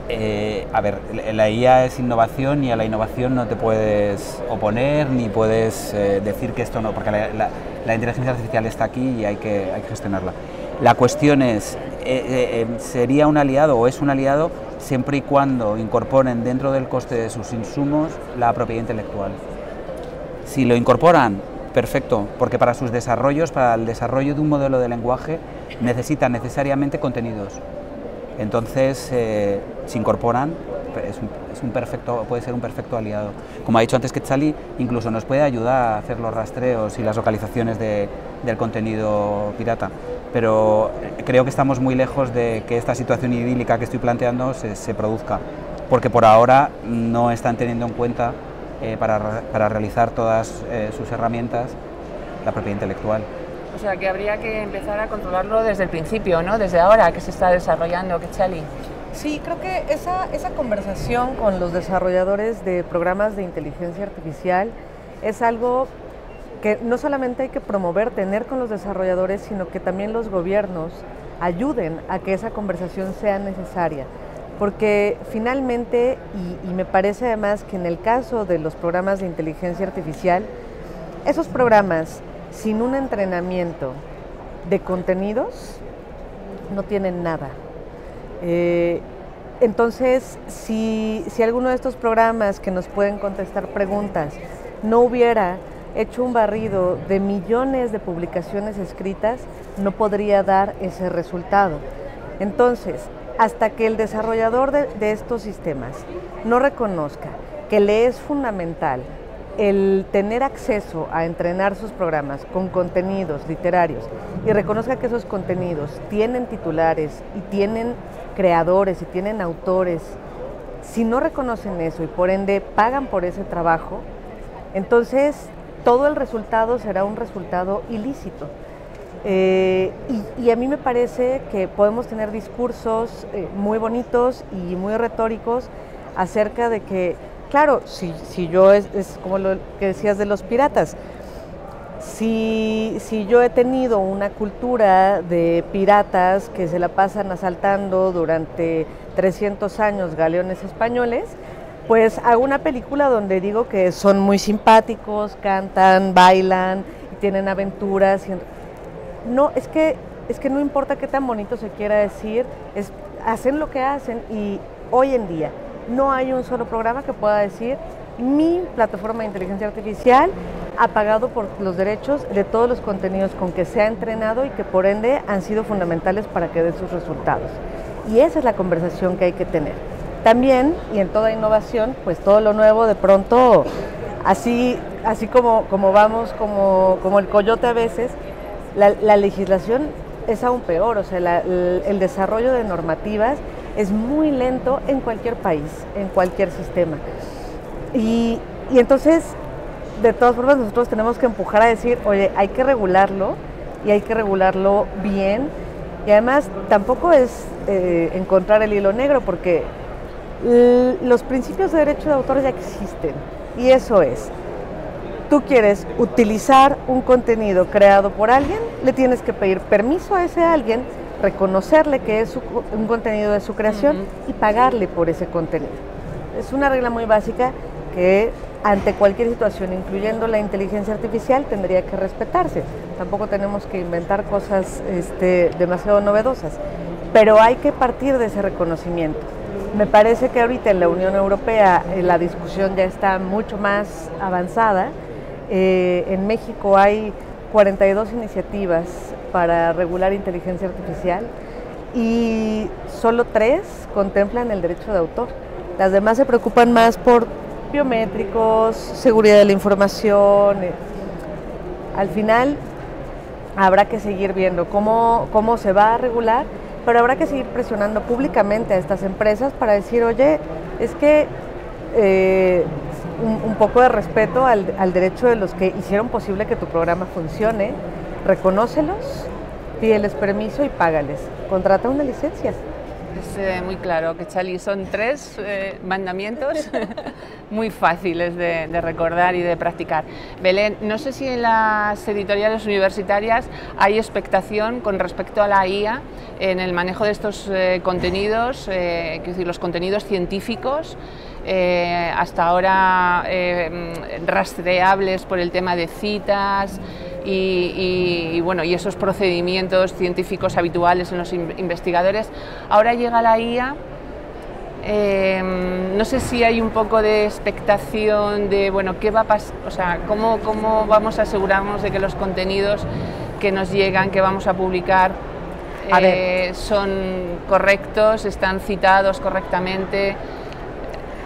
S3: A ver, la IA es innovación y a la innovación no te puedes oponer ni puedes decir que esto no, porque la inteligencia artificial está aquí y hay que gestionarla. La cuestión es, ¿sería un aliado o es un aliado siempre y cuando incorporen dentro del coste de sus insumos la propiedad intelectual? Si lo incorporan, perfecto, porque para sus desarrollos, para el desarrollo de un modelo de lenguaje, necesitan necesariamente contenidos. Entonces, si incorporan, puede ser un perfecto aliado. Como ha dicho antes Quetzali, incluso nos puede ayudar a hacer los rastreos y las localizaciones del contenido pirata. Pero creo que estamos muy lejos de que esta situación idílica que estoy planteando se produzca, porque por ahora no están teniendo en cuenta para realizar todas sus herramientas la propiedad intelectual.
S1: O sea, que habría que empezar a controlarlo desde el principio, ¿no? Desde ahora que se está desarrollando, Quetzali.
S2: Sí, creo que esa conversación con los desarrolladores de programas de inteligencia artificial es algo que no solamente hay que promover, tener con los desarrolladores, sino que también los gobiernos ayuden a que esa conversación sea necesaria. porque finalmente, y me parece además que en el caso de los programas de inteligencia artificial, esos programas sin un entrenamiento de contenidos no tienen nada. Entonces, si alguno de estos programas que nos pueden contestar preguntas no hubiera hecho un barrido de millones de publicaciones escritas, no podría dar ese resultado. Entonces, hasta que el desarrollador de estos sistemas no reconozca que le es fundamental el tener acceso a entrenar sus programas con contenidos literarios y reconozca que esos contenidos tienen titulares y tienen creadores y tienen autores, si no reconocen eso y por ende pagan por ese trabajo, entonces todo el resultado será un resultado ilícito. Y a mí me parece que podemos tener discursos muy bonitos y muy retóricos acerca de que, claro, si yo es como lo que decías de los piratas, si yo he tenido una cultura de piratas que se la pasan asaltando durante 300 años galeones españoles, pues hago una película donde digo que son muy simpáticos, cantan, bailan y tienen aventuras. No, es que no importa qué tan bonito se quiera decir, hacen lo que hacen y hoy en día no hay un solo programa que pueda decir mi plataforma de inteligencia artificial ha pagado por los derechos de todos los contenidos con que se ha entrenado y que por ende han sido fundamentales para que dé sus resultados. Y esa es la conversación que hay que tener. También, y en toda innovación, pues todo lo nuevo de pronto, así como vamos, como el coyote a veces, la legislación es aún peor, o sea, el desarrollo de normativas es muy lento en cualquier país, en cualquier sistema. Y entonces, de todas formas, nosotros tenemos que empujar a decir, oye, hay que regularlo y hay que regularlo bien. Y además, tampoco es encontrar el hilo negro, porque los principios de derecho de autor ya existen. Y eso es, tú quieres utilizar un contenido creado por alguien, le tienes que pedir permiso a ese alguien, reconocerle que es un contenido de su creación y pagarle por ese contenido. Es una regla muy básica que ante cualquier situación, incluyendo la inteligencia artificial, tendría que respetarse. Tampoco tenemos que inventar cosas demasiado novedosas, pero hay que partir de ese reconocimiento. Me parece que ahorita en la Unión Europea la discusión ya está mucho más avanzada. En México hay 42 iniciativas para regular inteligencia artificial y solo 3 contemplan el derecho de autor. Las demás se preocupan más por biométricos, seguridad de la información. Al final habrá que seguir viendo cómo se va a regular, pero habrá que seguir presionando públicamente a estas empresas para decir, oye, es que un poco de respeto al derecho de los que hicieron posible que tu programa funcione, reconócelos, pídeles permiso y págales, contrata una licencia.
S1: Es muy claro que, Chali, son 3 mandamientos muy fáciles de recordar y de practicar. Belén, no sé si en las editoriales universitarias hay expectación con respecto a la IA en el manejo de estos contenidos, quiero decir, los contenidos científicos, hasta ahora rastreables por el tema de citas y esos procedimientos científicos habituales en los investigadores. Ahora llega la IA, no sé si hay un poco de expectación de, ¿qué va a pasar? O sea, ¿cómo vamos a asegurarnos de que los contenidos que nos llegan, que vamos a publicar, son correctos, están citados correctamente?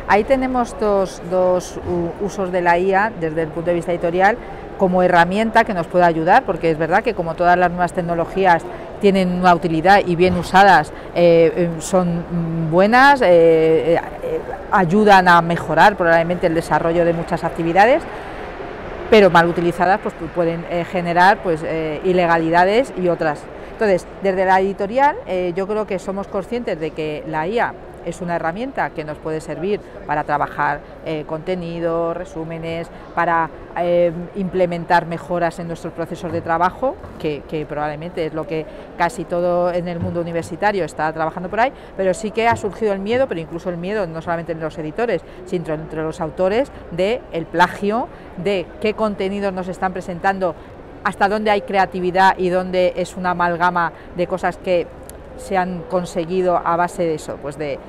S4: Ahí tenemos dos usos de la IA desde el punto de vista editorial, como herramienta que nos puede ayudar, porque es verdad que como todas las nuevas tecnologías tienen una utilidad y bien usadas son buenas, ayudan a mejorar probablemente el desarrollo de muchas actividades, pero mal utilizadas pues pueden generar ilegalidades y otras. Entonces, desde la editorial yo creo que somos conscientes de que la IA es una herramienta que nos puede servir para trabajar contenidos, resúmenes, para implementar mejoras en nuestros procesos de trabajo, que probablemente es lo que casi todo en el mundo universitario está trabajando por ahí, pero sí que ha surgido el miedo, pero incluso el miedo no solamente en los editores, sino entre los autores, de el plagio, de qué contenidos nos están presentando, hasta dónde hay creatividad y dónde es una amalgama de cosas que se han conseguido a base de eso, pues de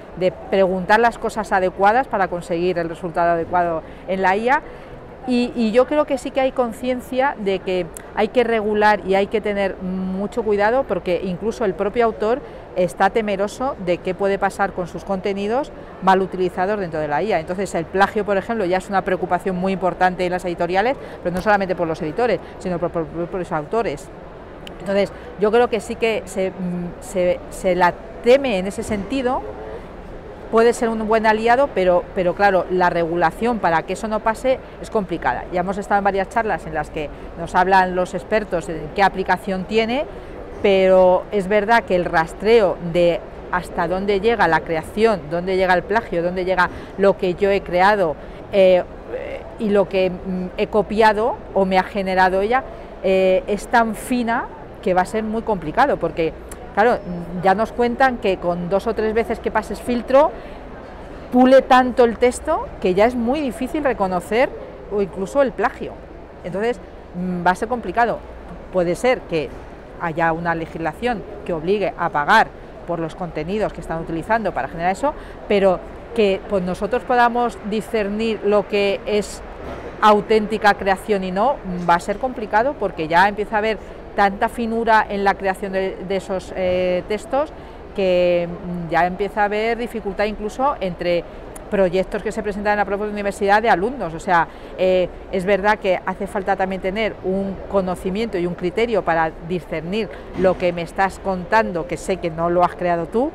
S4: preguntar las cosas adecuadas para conseguir el resultado adecuado en la IA. Y yo creo que sí que hay conciencia de que hay que regular y hay que tener mucho cuidado, porque incluso el propio autor está temeroso de qué puede pasar con sus contenidos mal utilizados dentro de la IA. Entonces el plagio, por ejemplo, ya es una preocupación muy importante en las editoriales, pero no solamente por los editores, sino por los autores. Entonces yo creo que sí que se la teme en ese sentido. Puede ser un buen aliado, pero claro, la regulación para que eso no pase es complicada. Ya hemos estado en varias charlas en las que nos hablan los expertos de qué aplicación tiene, pero es verdad que el rastreo de hasta dónde llega la creación, dónde llega el plagio, dónde llega lo que yo he creado y lo que he copiado o me ha generado ella, es tan fina que va a ser muy complicado, porque claro, ya nos cuentan que con 2 o 3 veces que pases filtro, pule tanto el texto que ya es muy difícil reconocer o incluso el plagio. Entonces va a ser complicado. Puede ser que haya una legislación que obligue a pagar por los contenidos que están utilizando para generar eso, pero que pues nosotros podamos discernir lo que es auténtica creación y no, va a ser complicado, porque ya empieza a haber tanta finura en la creación de esos textos que ya empieza a haber dificultad incluso entre proyectos que se presentan en la propia universidad de alumnos. O sea, es verdad que hace falta también tener un conocimiento y un criterio para discernir lo que me estás contando, que sé que no lo has creado tú,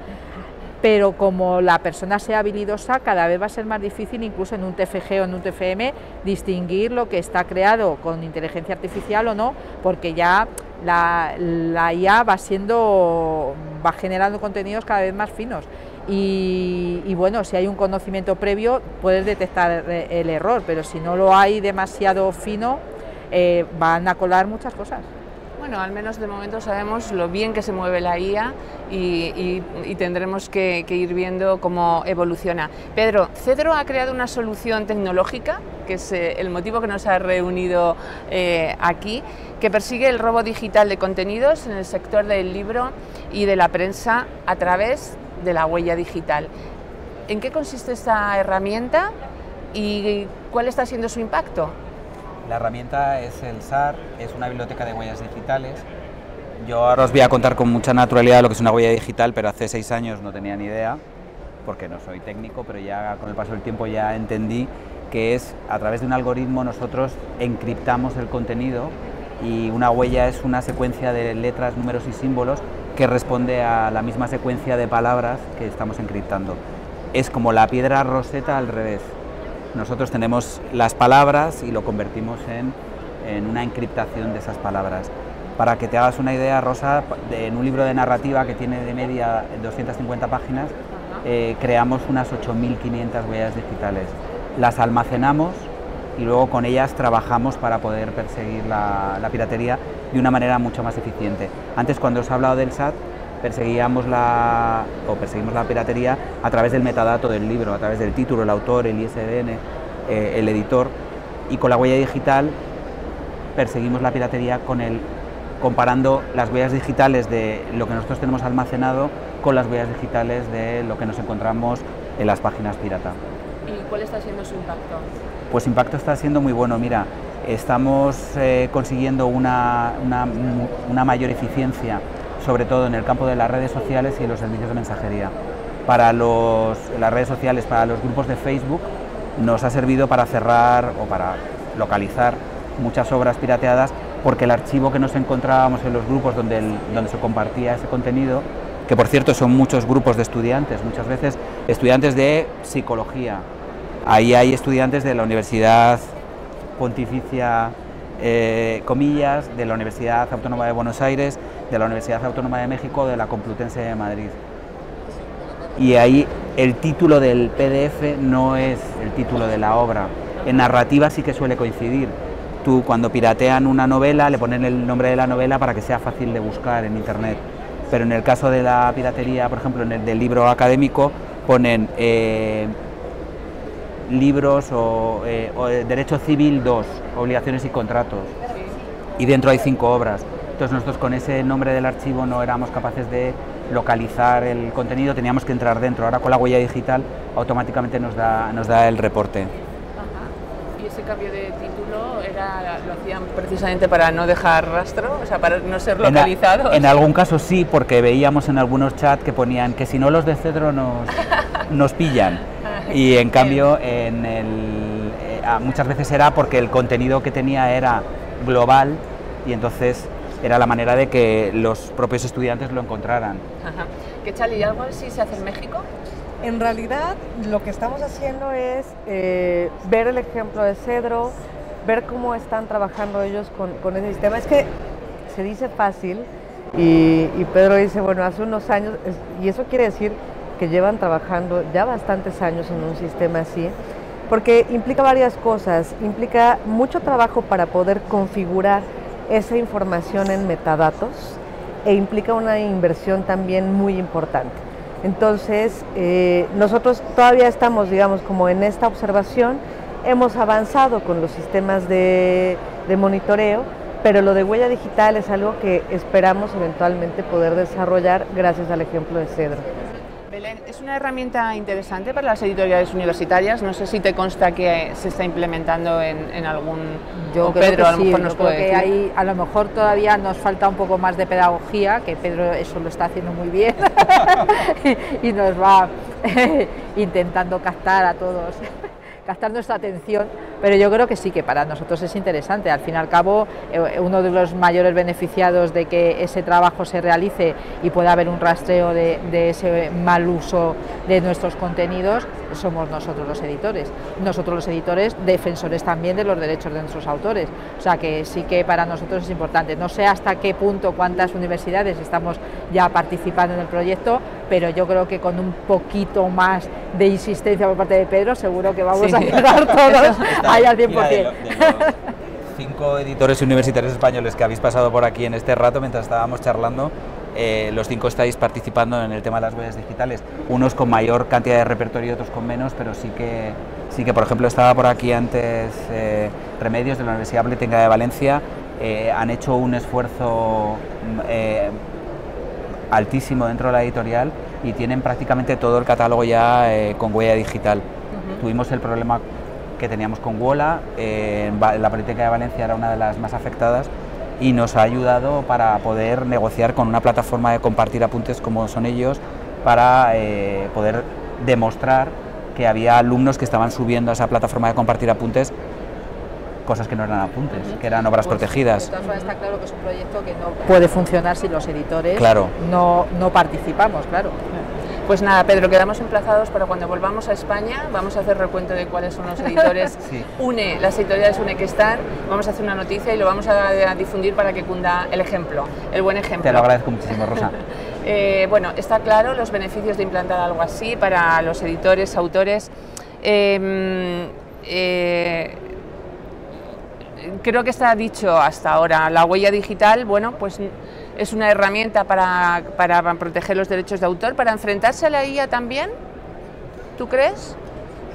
S4: pero como la persona sea habilidosa, cada vez va a ser más difícil, incluso en un TFG o en un TFM, distinguir lo que está creado con inteligencia artificial o no, porque ya la IA va generando contenidos cada vez más finos y bueno, si hay un conocimiento previo puedes detectar el error, pero si no lo hay demasiado fino, van a colar muchas cosas.
S1: Bueno, al menos de momento sabemos lo bien que se mueve la IA y tendremos que ir viendo cómo evoluciona. Pedro, Cedro ha creado una solución tecnológica, que es el motivo que nos ha reunido aquí, que persigue el robo digital de contenidos en el sector del libro y de la prensa a través de la huella digital. ¿En qué consiste esta herramienta y cuál está siendo su impacto?
S3: La herramienta es el SAR, es una biblioteca de huellas digitales. Yo ahora os voy a contar con mucha naturalidad lo que es una huella digital, pero hace 6 años no tenía ni idea, porque no soy técnico, pero ya con el paso del tiempo ya entendí que es a través de un algoritmo nosotros encriptamos el contenido, y una huella es una secuencia de letras, números y símbolos que responde a la misma secuencia de palabras que estamos encriptando. Es como la piedra Rosetta al revés. Nosotros tenemos las palabras y lo convertimos en una encriptación de esas palabras. Para que te hagas una idea, Rosa, en un libro de narrativa que tiene de media 250 páginas, creamos unas 8.500 huellas digitales. Las almacenamos y luego con ellas trabajamos para poder perseguir la piratería de una manera mucho más eficiente. Antes, cuando os he hablado del SAT, perseguimos la piratería a través del metadato del libro, a través del título, el autor, el ISBN, el editor, y con la huella digital perseguimos la piratería comparando las huellas digitales de lo que nosotros tenemos almacenado con las huellas digitales de lo que nos encontramos en las páginas pirata.
S1: ¿Y cuál está siendo su impacto?
S3: Pues impacto está siendo muy bueno. Mira, estamos consiguiendo una mayor eficiencia, sobre todo en el campo de las redes sociales y los servicios de mensajería. Para las redes sociales, para los grupos de Facebook, nos ha servido para cerrar o para localizar muchas obras pirateadas, porque el archivo que nos encontrábamos en los grupos donde se compartía ese contenido, que por cierto son muchos grupos de estudiantes, muchas veces estudiantes de psicología, ahí hay estudiantes de la Universidad Pontificia, comillas, de la Universidad Autónoma de Buenos Aires, de la Universidad Autónoma de México, de la Complutense de Madrid. Y ahí el título del PDF no es el título de la obra. En narrativa sí que suele coincidir. Tú, cuando piratean una novela, le ponen el nombre de la novela para que sea fácil de buscar en internet. Pero en el caso de la piratería, por ejemplo, en el del libro académico, ponen libros o Derecho Civil 2, Obligaciones y Contratos. Y dentro hay 5 obras. Entonces nosotros con ese nombre del archivo no éramos capaces de localizar el contenido, teníamos que entrar dentro. Ahora con la huella digital automáticamente nos da el reporte.
S1: ¿Y ese cambio de título lo hacían precisamente para no dejar rastro, o sea, para no ser localizados?
S3: En algún caso sí, porque veíamos en algunos chats que ponían que si no los de Cedro nos pillan. Y en cambio muchas veces era porque el contenido que tenía era global y entonces era la manera de que los propios estudiantes lo encontraran.
S1: Ajá. ¿Qué Chali, y algo así se hace en México?
S2: En realidad lo que estamos haciendo es ver el ejemplo de Cedro, ver cómo están trabajando ellos con ese sistema. Es que se dice fácil y Pedro dice, bueno, hace unos años, y eso quiere decir que llevan trabajando ya bastantes años en un sistema así, porque implica varias cosas, implica mucho trabajo para poder configurar esa información en metadatos e implica una inversión también muy importante. Entonces, nosotros todavía estamos, digamos, como en esta observación, hemos avanzado con los sistemas de monitoreo, pero lo de huella digital es algo que esperamos eventualmente poder desarrollar gracias al ejemplo de Cedro.
S1: Belén, es una herramienta interesante para las editoriales universitarias. No sé si te consta que se está implementando en algún...
S4: Yo creo
S1: Pedro
S4: que
S1: a lo mejor
S4: sí,
S1: nos
S4: yo
S1: puede
S4: creo que
S1: decir.
S4: ahí a lo mejor todavía nos falta un poco más de pedagogía, que Pedro eso lo está haciendo muy bien y nos va intentando captar a todos, captar nuestra atención, pero yo creo que sí, que para nosotros es interesante. Al fin y al cabo, uno de los mayores beneficiados de que ese trabajo se realice y pueda haber un rastreo de ese mal uso de nuestros contenidos somos nosotros los editores. Nosotros los editores, defensores también de los derechos de nuestros autores. O sea que sí que para nosotros es importante. No sé hasta qué punto, cuántas universidades estamos ya participando en el proyecto, pero yo creo que con un poquito más de insistencia por parte de Pedro, seguro que vamos a llegar todos ahí al 100%.
S3: Mira, de los 5 editores universitarios españoles que habéis pasado por aquí en este rato, mientras estábamos charlando, los 5 estáis participando en el tema de las huellas digitales, unos con mayor cantidad de repertorio y otros con menos, pero sí que por ejemplo estaba por aquí antes Remedios de la Universidad Politécnica de Valencia, han hecho un esfuerzo altísimo dentro de la editorial y tienen prácticamente todo el catálogo ya con huella digital. Tuvimos el problema que teníamos con Wola, la Politécnica de Valencia era una de las más afectadas y nos ha ayudado para poder negociar con una plataforma de compartir apuntes como son ellos, para poder demostrar que había alumnos que estaban subiendo a esa plataforma de compartir apuntes cosas que no eran apuntes, que eran obras protegidas.
S4: De todas formas está claro que es un proyecto que no puede funcionar si los editores no participamos, claro.
S1: Pues nada, Pedro, quedamos emplazados para cuando volvamos a España. Vamos a hacer recuento de cuáles son los editores UNE, las editoriales UNE que están. Vamos a hacer una noticia y lo vamos a difundir para que cunda el ejemplo, el buen ejemplo.
S3: Te lo agradezco muchísimo, Rosa.
S1: Bueno, está claro los beneficios de implantar algo así para los editores, autores. Creo que está dicho hasta ahora. La huella digital, bueno, pues es una herramienta para proteger los derechos de autor, para enfrentarse a la IA también. ¿Tú crees?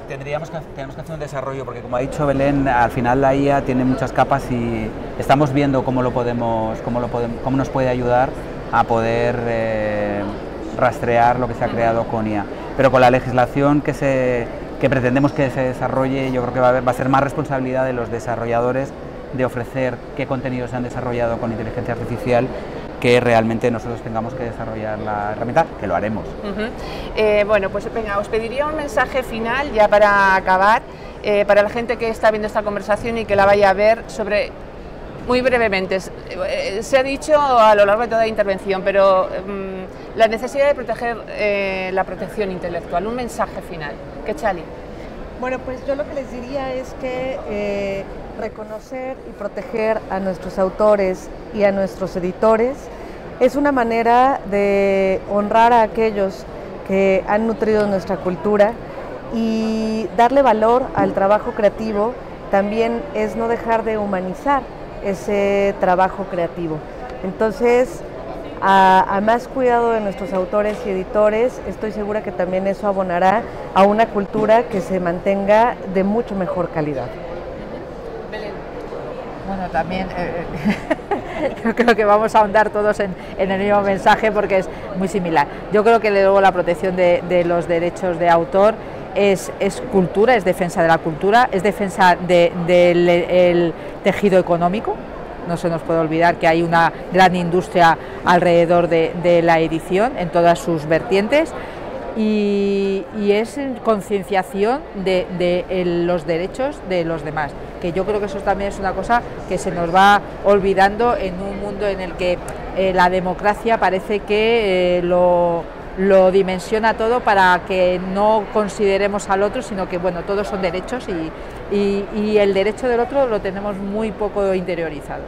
S3: Tenemos que hacer un desarrollo, porque como ha dicho Belén, al final la IA tiene muchas capas y estamos viendo cómo nos puede ayudar a poder rastrear lo que se ha creado con IA. Pero con la legislación que pretendemos que se desarrolle, yo creo que va a ser más responsabilidad de los desarrolladores de ofrecer qué contenidos se han desarrollado con inteligencia artificial, que realmente nosotros tengamos que desarrollar la herramienta, que lo haremos.
S1: Bueno, pues venga, os pediría un mensaje final ya para acabar, para la gente que está viendo esta conversación y que la vaya a ver sobre, muy brevemente, se ha dicho a lo largo de toda la intervención, pero la necesidad de proteger la protección intelectual, un mensaje final. ¿Qué, Chali?
S2: Bueno, pues yo lo que les diría es que reconocer y proteger a nuestros autores y a nuestros editores es una manera de honrar a aquellos que han nutrido nuestra cultura, y darle valor al trabajo creativo también es no dejar de humanizar ese trabajo creativo. Entonces, a más cuidado de nuestros autores y editores, estoy segura que también eso abonará a una cultura que se mantenga de mucho mejor calidad.
S4: Bueno, también yo creo que vamos a ahondar todos en el mismo mensaje porque es muy similar. Yo creo que luego la protección de los derechos de autor es cultura, es defensa de la cultura, es defensa del tejido económico. No se nos puede olvidar que hay una gran industria alrededor de la edición en todas sus vertientes, y es concienciación de los derechos de los demás, que yo creo que eso también es una cosa que se nos va olvidando en un mundo en el que la democracia parece que lo dimensiona todo para que no consideremos al otro, sino que bueno, todos son derechos y el derecho del otro lo tenemos muy poco interiorizado.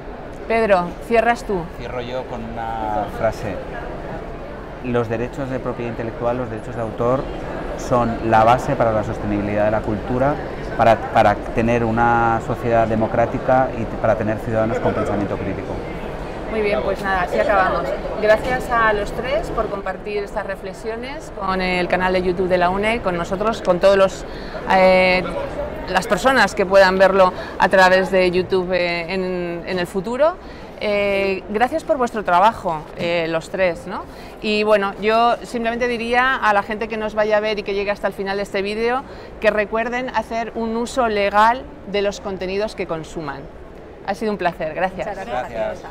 S1: Pedro, cierras tú.
S3: Cierro yo con una frase. Los derechos de propiedad intelectual, los derechos de autor, son la base para la sostenibilidad de la cultura, para tener una sociedad democrática y para tener ciudadanos con pensamiento crítico.
S1: Muy bien, pues nada, así acabamos. Gracias a los tres por compartir estas reflexiones con el canal de YouTube de la UNE, con nosotros, con todos las personas que puedan verlo a través de YouTube en el futuro. Gracias por vuestro trabajo, los tres, ¿no? Y bueno, yo simplemente diría a la gente que nos vaya a ver y que llegue hasta el final de este vídeo que recuerden hacer un uso legal de los contenidos que consuman. Ha sido un placer, gracias.
S3: Gracias.